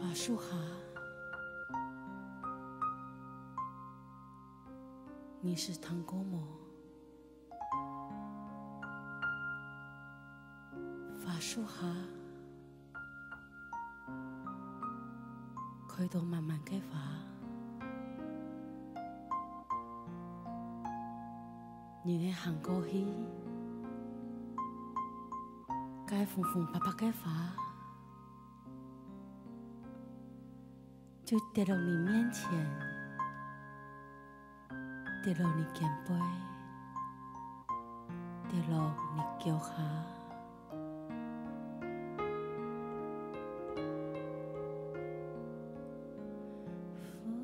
法术哈，你是糖果魔，法术哈，开到慢慢嘅法，你嘅行过去，该风风白白嘅法。 就跌到你面前，跌到你肩背，跌到你脚下。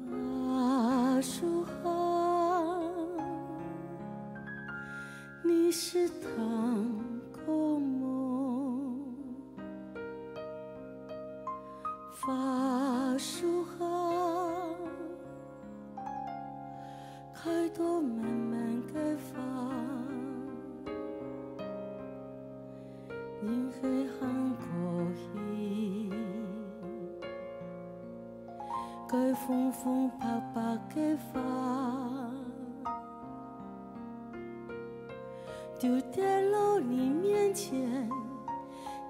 法术哈，你是糖果魔，法术哈。 开到慢慢嘅花，人去行过去，该风风白白嘅花，就跌落你面前，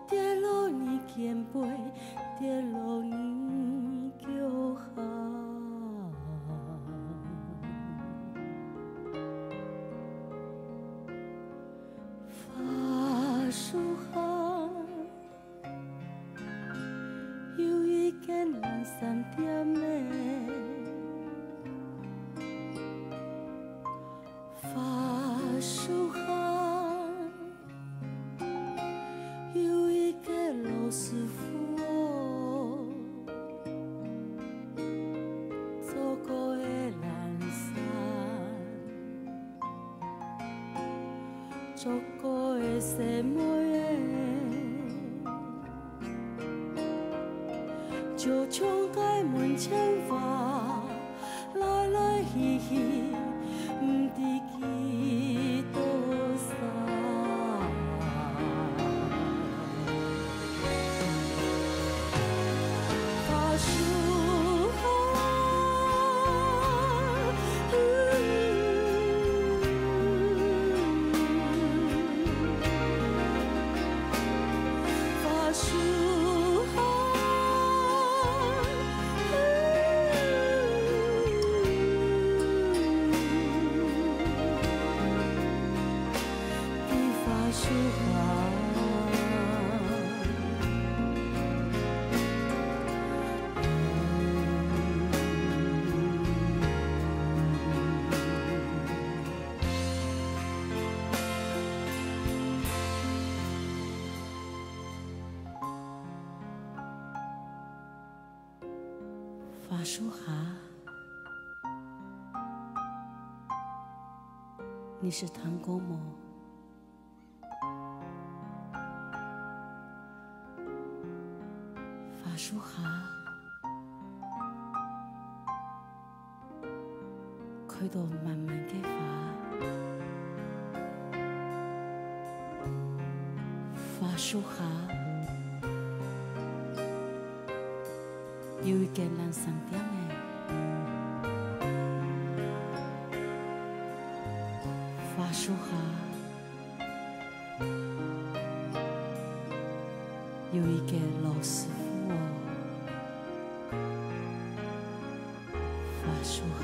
跌落你肩背，跌落你脚下。 树下有一间两三点的法树下有一个老师傅哦，走过的蓝山，走过的沙漠。 就像街门前花，来来去去，不知几多少。法术哈，法术哈。 法术哈，你是糖果魔，法术哈，开到慢慢嘅法，法术哈。 有一间两三点的法术哈，有一个老师傅哦，法术哈。